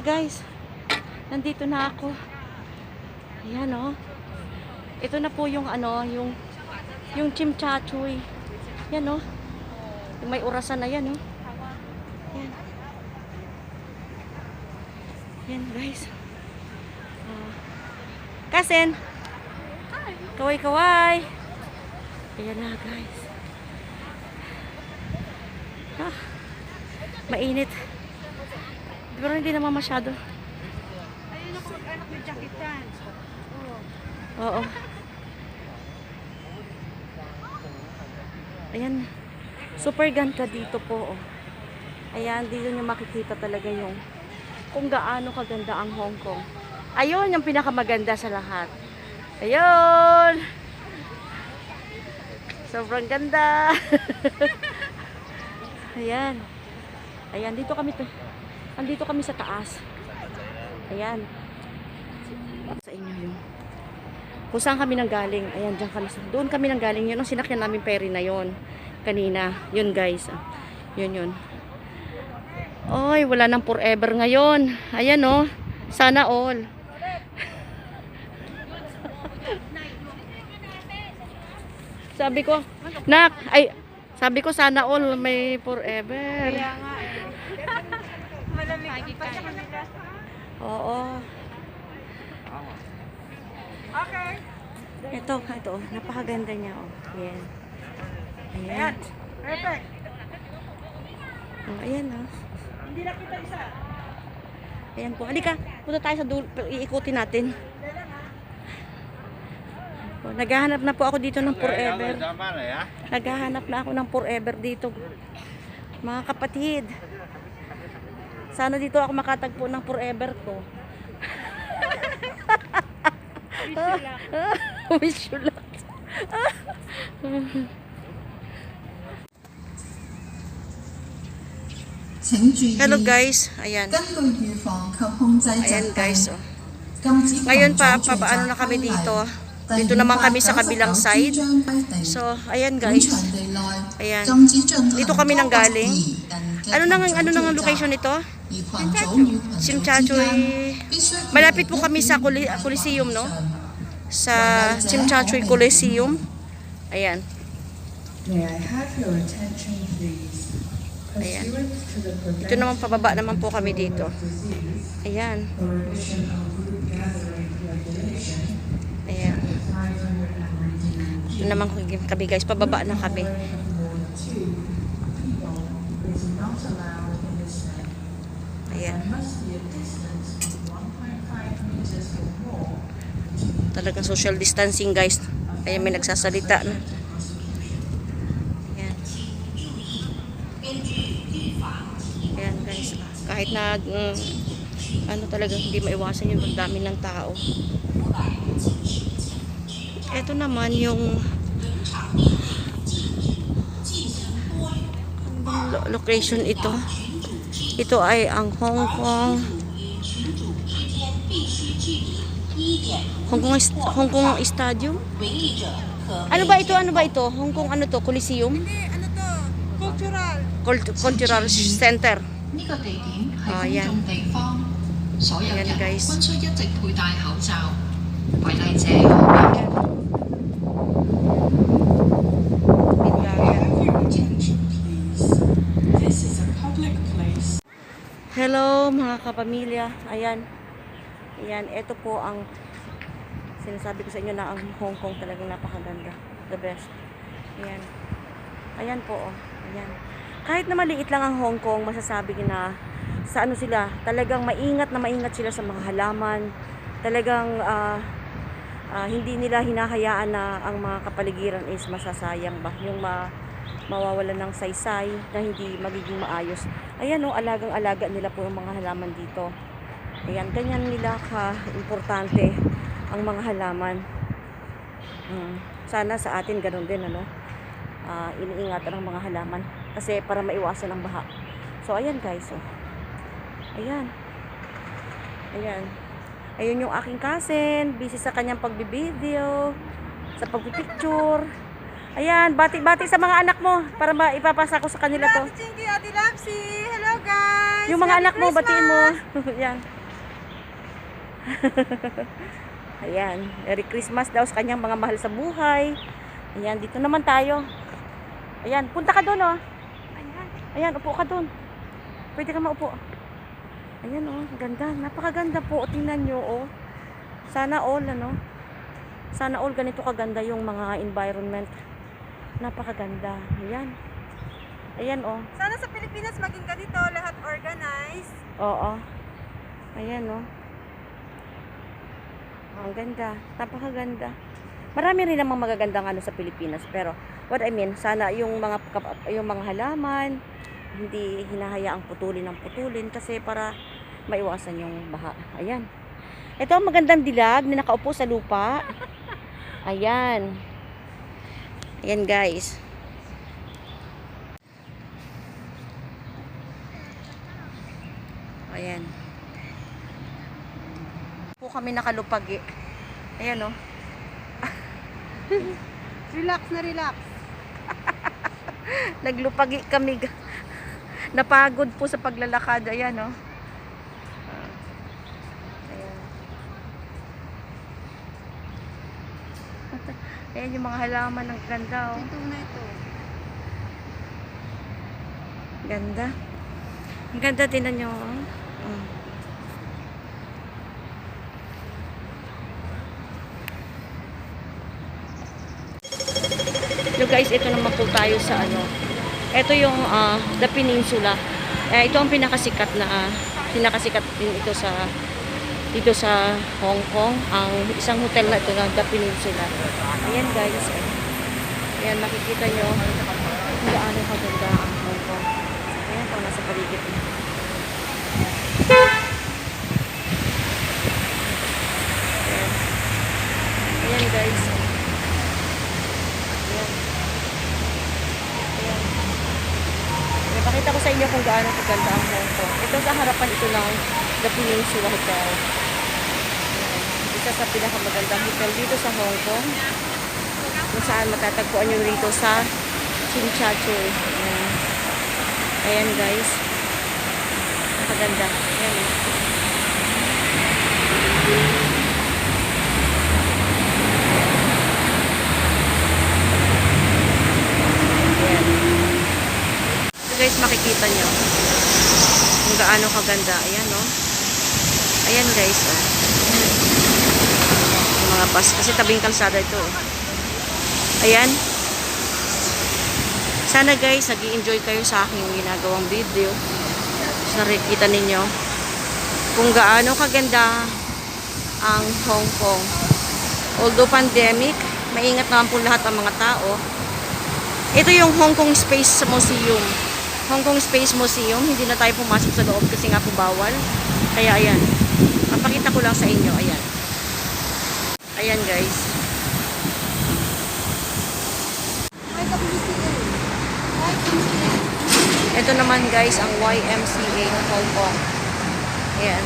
guys, nandito na ako. Ayan oh. Ito na po yung ano, yung chimchachoy. Yan oh. Yung may orasan na yan oh. Yan. Yan guys. Kasen. Kaway-kaway. Ayan na guys. Mainit. Pero hindi naman masyado. Ayun ako, anak may jacket yan. Oo. Ayan. Super ganda dito po. Oh. Ayan, dito nyo makikita talaga yung kung gaano kaganda ang Hong Kong. Ayun, yung pinakamaganda sa lahat. Ayun! Sobrang ganda! Ayan. Ayan, dito kami to. Andito kami sa taas. Ayan. Sa inyo yung kung saan kami nanggaling. Ayan, dyan kami. Doon kami nanggaling. Yun ang sinakyan namin ferry na yon kanina. Yun guys. Yun. Oy, wala nang forever ngayon. Ayan oh. Sana all. Sabi ko, nak, ay, sabi ko sana all may forever. Kaya nga eh. Malamig pa sa kanila. Oo. Okay. Ito, napakaganda niya oh. Ayan. Ayan. Perfect. Oh, ayan oh. Hindi na kita isa. Ayan po. Halika, punta tayo sa dulo. Iikutin natin. Oh, naghahanap na po ako dito ng forever. Naghahanap na ako ng forever dito. Mga kapatid. Sana dito ako makatagpo ng forever ko. Wish you luck. Hello guys. Ayan. Ayan guys. Oh. Ngayon paano na kami dito. Dito naman kami sa kabilang side. So, ayan guys. Ayan. Dito kami nang galing. Ano nang location nito? Chimchachoy. Malapit po kami sa Coliseum, no? Sa Chimchachoy Coliseum. Ayan. Ayan. Ito naman pababa naman po kami dito. Ayan. Ayan. Ito naman kami guys, pababa na kami. Ayan. Talagang social distancing guys. Ayan, may nagsasalita na. Ayan. Ayan guys. Kahit na ano talaga hindi maiwasan yung dami ng tao. Ito naman yung location ito. Ito ay ang Hong Kong Stadium. Ano ba ito? Hong Kong ano to? Coliseum? Hindi, ano to? Cultural Center. Oh, yan. Yan guys. Hello mga kapamilya. Ayan. Ayan, ito po ang sinasabi ko sa inyo na ang Hong Kong talagang napakaganda. The best. Ayan. Ayan po. Oh. Ayan. Kahit na maliit lang ang Hong Kong, masasabi ko na sa ano sila, talagang maingat sila sa mga halaman. Talagang hindi nila hinahayaan na ang mga kapaligiran is masasayang ba. Yung mawawalan ng saysay na hindi magiging maayos. Ayan o, alagang-alaga nila po yung mga halaman dito. Ayan, ganyan nila ka-importante ang mga halaman. Sana sa atin ganun din, ano? Iniingatan ang mga halaman. Kasi para maiwasan ang baha. So, ayan guys. Oh. Ayan. Ayan. Ayun yung aking cousin. Busy sa kanyang pagbibideo. Sa pagpipicture. Ayan, bati-bati sa mga anak mo para ipapasa ko sa kanila to. Ate Chinky, Ate Lapsi. Hello guys. Yung mga Merry anak mo, batiin mo. Christmas. Ayan. Ayan, Merry Christmas daw sa kanyang mga mahal sa buhay. Ayan, dito naman tayo. Ayan, punta ka doon oh. Ayan. Ayan, upo ka doon. Pwede ka maupo. Ayan oh, ganda. Napakaganda po. Tingnan nyo oh. Sana all ano. Sana all ganito kaganda yung mga environment. Napakaganda. Ayan. Ayan oh. Sana sa Pilipinas maging ganito, lahat organized. Oo. Ayan oh. Ang ganda. Napakaganda. Marami rin namang magagandang ano sa Pilipinas, pero what I mean, sana yung mga halaman hindi hinahayaang putulin kasi para maiwasan yung baha. Ayan. Ito ang magandang dilag na nakaupo sa lupa. Ayan. Ayan guys. Ayan. Po kami nakalupagi. Ayan oh. Relax na relax. Naglupagi kami. Napagod po sa paglalakad. Ayan oh. Ayan. Ayan yung mga halaman ng ganda oh. Ito na ito. Ganda. Ang ganda, tinan nyo oh. So guys, ito naman po tayo sa ano. Ito yung The Peninsula. Ito ang pinakasikat din dito sa Hong Kong. Ang isang hotel na ito na The Peninsula. Ayan guys. Ayan, makikita nyo kung gaano kaganda ang Hong Kong. Ayan, pang nasa paligid na. Ayan. Ayan guys. Pakita ko sa inyo kung gaano kaganda ang Hong Kong. Ito sa harapan ito lang The Peninsula Hotel. Isa sa pinakamagandang hotel dito sa Hong Kong. Kung saan matatagpuan nyo rito sa Tsim Sha Tsui. Ayan guys. Napakaganda. Ayan. Guys, makikita nyo kung gaano kaganda. Ayan oh. Ayan guys oh. Yung mga bus kasi tabing kalsada ito oh. Ayan. Sana guys nag-i-enjoy kayo sa aking ginagawang video. So, nakikita ninyo kung gaano kaganda ang Hong Kong. Although pandemic, maingat naman po lahat ang mga tao. Ito yung Hong Kong Space Museum. Hong Kong Space Museum. Hindi na tayo pumasok sa loob kasi nga po bawal. Kaya ayan. Papakita ko lang sa inyo. Ayan. Ayan guys. Ito naman guys ang YMCA ng Hong Kong. Ayan.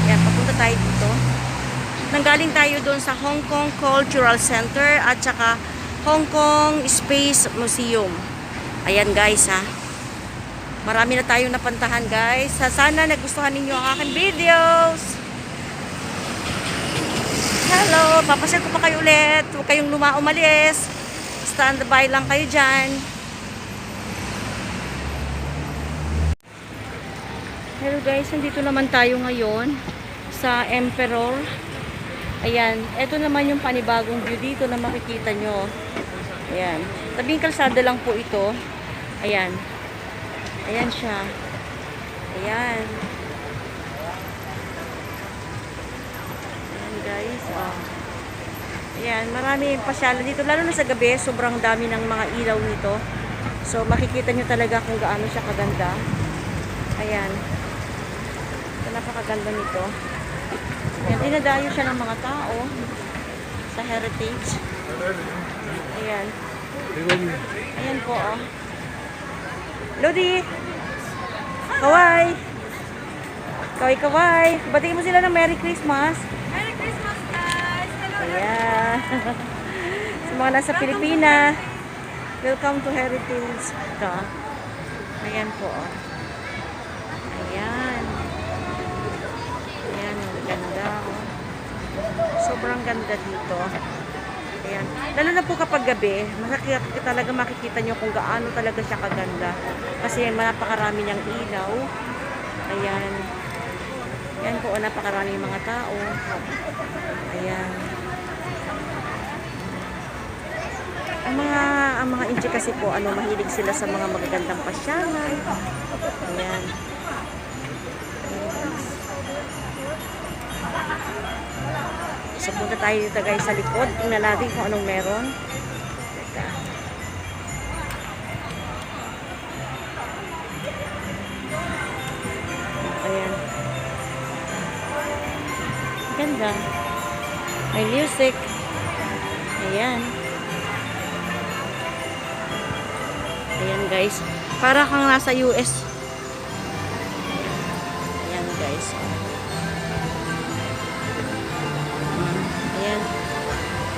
Ayan. Papunta tayo dito. Nanggaling tayo doon sa Hong Kong Cultural Center at saka Hong Kong Space Museum. Ayan guys ha. Marami na tayong napuntahan guys. Sana nagustuhan ninyo ang aking videos. Hello, papasyal ko pa kayo ulit. Huwag kayong umalis. Stand by lang kayo dyan. Hello guys, nandito naman tayo ngayon sa Emperor. Ayan, ito naman yung panibagong view dito na makikita nyo. Ayan, tabing kalsada lang po ito. Ayan. Ayan siya. Ayan. Ayan guys. Oh. Ayan, marami pasyalan dito. Lalo na sa gabi, sobrang dami ng mga ilaw nito. So, makikita nyo talaga kung gaano siya kaganda. Ayan. So, napakaganda nito. Ayan, dinadayo siya ng mga tao sa heritage. Ayan. Ayan po, oh. Lodi! Kawai! Kawai! Batiin mo sila ng Merry Christmas. Merry Christmas guys! Hello Ayan. mga nasa Pilipinas, welcome to Heritage. Ito. Ayan po. Ayan. Ayan, ang ganda. Sobrang ganda dito. Ayan. Lalo na po kapag gabi, talaga makikita nyo kung gaano talaga siya kaganda. Kasi napakarami niyang ilaw. Ayan. Ayan po, napakarami mga tao. Ayan. Ang mga Inche kasi po, mahilig sila sa mga magagandang pasyalan. Ayan. So, punta tayo dito guys sa likod. Tingnan natin kung anong meron. Teka. Ayan. Ganda. May music. Ayan. Ayan guys. Para kang nasa US. Ayan guys. Ayan.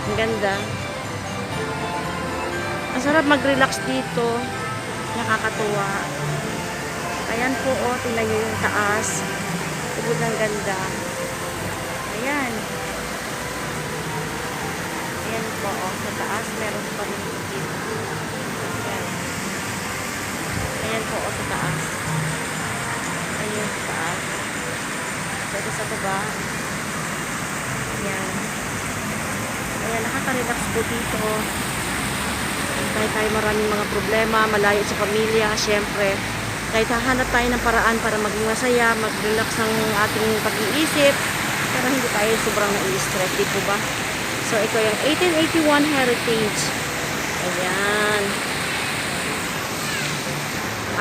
Ang ganda. Ang sarap mag-relax dito. Nakakatuwa. Ayan po, oh. Tingnan nyo yung taas. Tubod ng ganda. Ayan. Ayan po, oh. Sa taas, meron pa rin dito. Ayan. Ayan po, oh. Sa taas. Ayan sa taas. Dito sa baba. Ayan. Ayan, nakaka-relax po dito. Kahit tayo maraming mga problema, malayo sa pamilya, syempre. Kahit hahanap tayo ng paraan para maging masaya, mag-relax ang ating pag-iisip, para hindi tayo sobrang nai-stress, di po ba? So, ito yung 1881 Heritage. Ayan.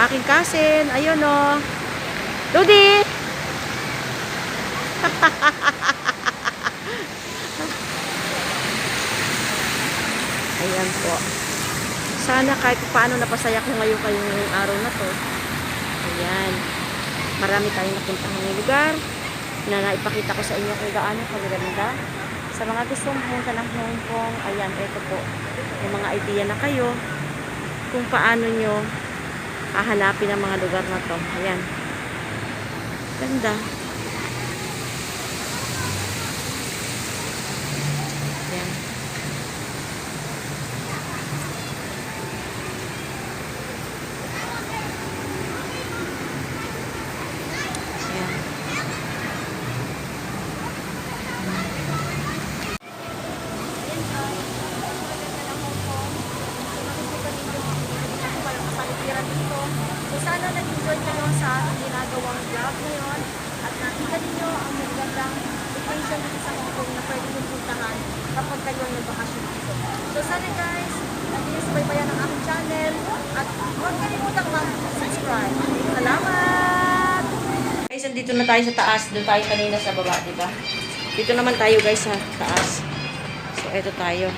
Aking cousin, ayun o. Rudy! Ayan po. Sana kahit paano napasaya ko ngayon kayong araw na to. Ayan. Marami tayong napuntahan lugar na naipakita ko sa inyo kung gaano kaganda. Sa mga gustong pumunta ng Hong Kong, ayan, ito po. May mga idea na kayo kung paano nyo hahanapin ang mga lugar na to. Ayan. Ganda. Ayan. So sana nag-enjoy kayo sa ating ginagawang vlog ngayon at nakita niyo ang magandang location dito sa Hong Kong na pwede nyo puntahan kapag kayo ay nagbakasyon dito. So sana guys, nag-i-subscribe ang aking channel at huwag kalimutan mag-subscribe. Salamat! Guys, dito na tayo sa taas. Doon tayo kanina sa baba, di ba? Dito naman tayo guys sa taas. So eto tayo.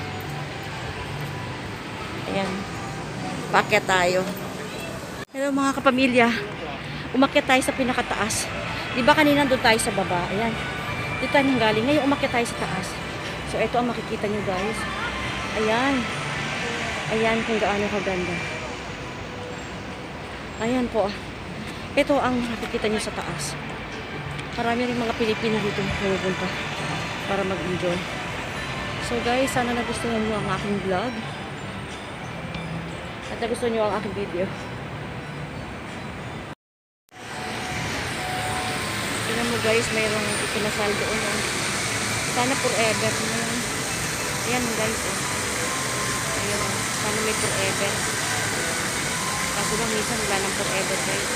Ayan. Paakyat tayo. Hello mga kapamilya. Umakyat tayo sa pinakataas. Di ba kanina doon tayo sa baba? Ayan. Dito tayo nanggaling. Ngayon umakyat tayo sa taas. So ito ang makikita nyo guys. Ayan. Ayan kung gaano kaganda. Ayan po. Ito ang makikita nyo sa taas. Marami rin mga Pilipino dito pumupunta para mag-enjoy. So guys, sana nagustuhan nyo ang aking vlog. At nagustuhan nyo ang aking video. Tingnan mo guys, mayroong ikinasal doon. Sana forever. Ayan guys. Ayan. Sana may forever. Kaso lang minsan wala ng forever guys.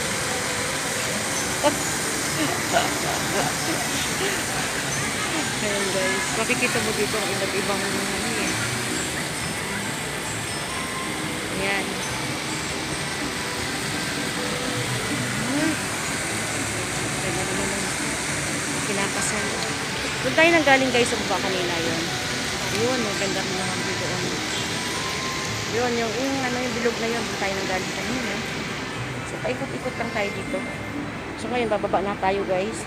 Ayan guys. Makikita mo dito ang iba't ibang ayan. Ganda naman kinakasal. Doon tayo nang galing guys sa baba kanina yun. Yun, maganda mo naman dito. Yun, yung bilog na yun. Doon tayo nang galing kanina. So, paikot-ikot lang tayo dito. So, ngayon, bababa na tayo guys.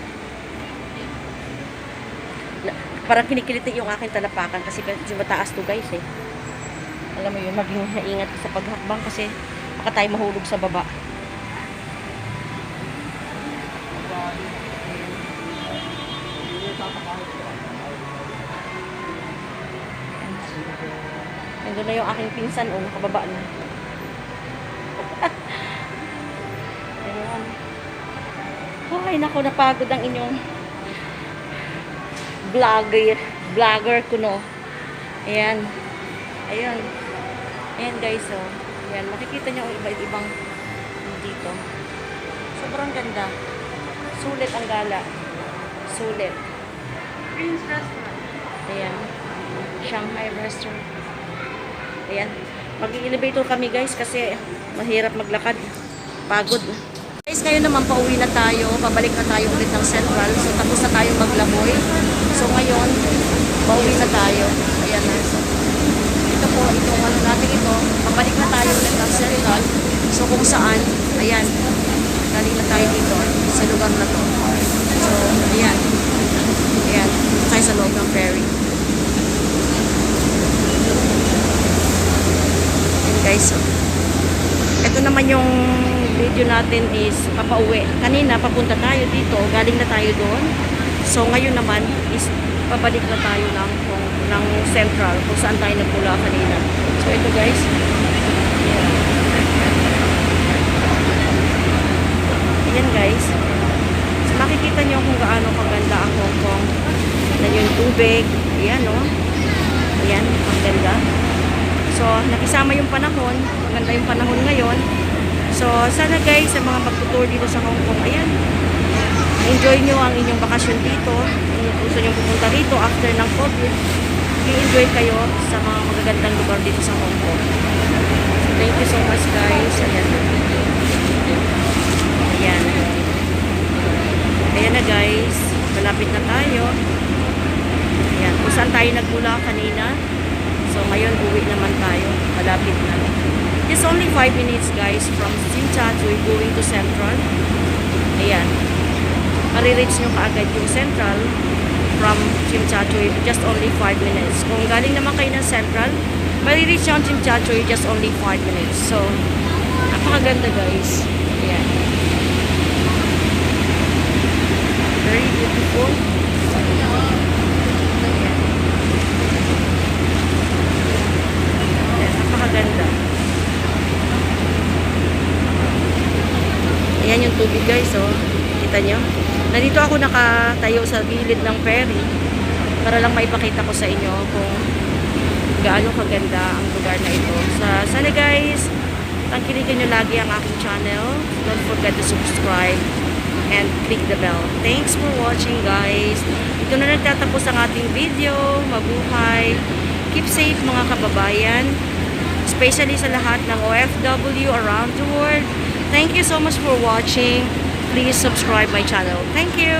Parang kinikiliti yung aking talapakan kasi mataas to guys eh. alam mo yun, maging maingat ka sa paghakbang kasi baka tayo mahulog sa baba. Nandun na yung aking pinsan, oh, nakababa na. Ayan. Ay, naku, napagod ang inyong vlogger ko, no. Ayan. Ayan. Ayan, guys, oh. Ayan, makikita nyo ang iba-ibang dito. Sobrang ganda. Sulit ang gala. Sulit. Prince Restaurant. Ayan. Shanghai Restaurant. Ayan. Mag-elevator kami, guys, kasi mahirap maglakad. Pagod. Guys, ngayon naman pauwi na tayo. Pabalik na tayo ulit ng Central. So, tapos na tayo maglaboy. So, ngayon, pauwi na tayo. Ayan na. So, ito po, itong ano natin ito. Pabalik na tayo ulit ng Central. So, kung saan, ayan. Galing na tayo dito sa lugar na to. So, ayan. Ayan. Tayo sa loob ng ferry. Guys, so, ito naman yung video natin is papauwi. Kanina papunta tayo dito, galing na tayo doon. So ngayon naman is pabalik na tayo ng Central kung saan tayo nagmula kanina. So ito guys. Ayan. Ayan guys. So makikita nyo kung gaano kaganda ang Hong Kong. Na yung tubig. Ayan o. Ayan, ang ganda. So, nakisama yung panahon. Maganda yung panahon ngayon. So, sana guys, sa mga magtutour dito sa Hong Kong, ayan, enjoy nyo ang inyong bakasyon dito. Kung gusto nyo pupunta rito after ng COVID, i-enjoy kayo sa mga magagandang lugar dito sa Hong Kong. So, thank you so much guys. Ayan. Ayan. Ayan na guys. Malapit na tayo. Ayan. Kung saan tayo nagmula kanina. So, ngayon, uwi naman tayo. Malapit na. It's only 5 minutes, guys, from Tsim Sha Tsui going to Central. Ayan. Marireach nyo kaagad yung Central from Tsim Sha Tsui. Just only 5 minutes. Kung galing naman kayo ng Central, marireach nyo ang Tsim Sha Tsui just only 5 minutes. So, napakaganda, guys. Ayan. Very beautiful. Napakaganda. Ayan yung tubig guys, oh. Kita nyo? Nandito ako nakatayo sa gilid ng ferry para lang maipakita ko sa inyo kung gaano kaganda ang lugar na ito. Sana guys, tangkilikin nyo lagi ang aking channel. Don't forget to subscribe and click the bell. Thanks for watching guys. Ito na nagtatapos ang ating video. Mabuhay. Keep safe mga kababayan. Especially sa lahat ng OFW around the world. Thank you so much for watching. Please subscribe my channel. Thank you.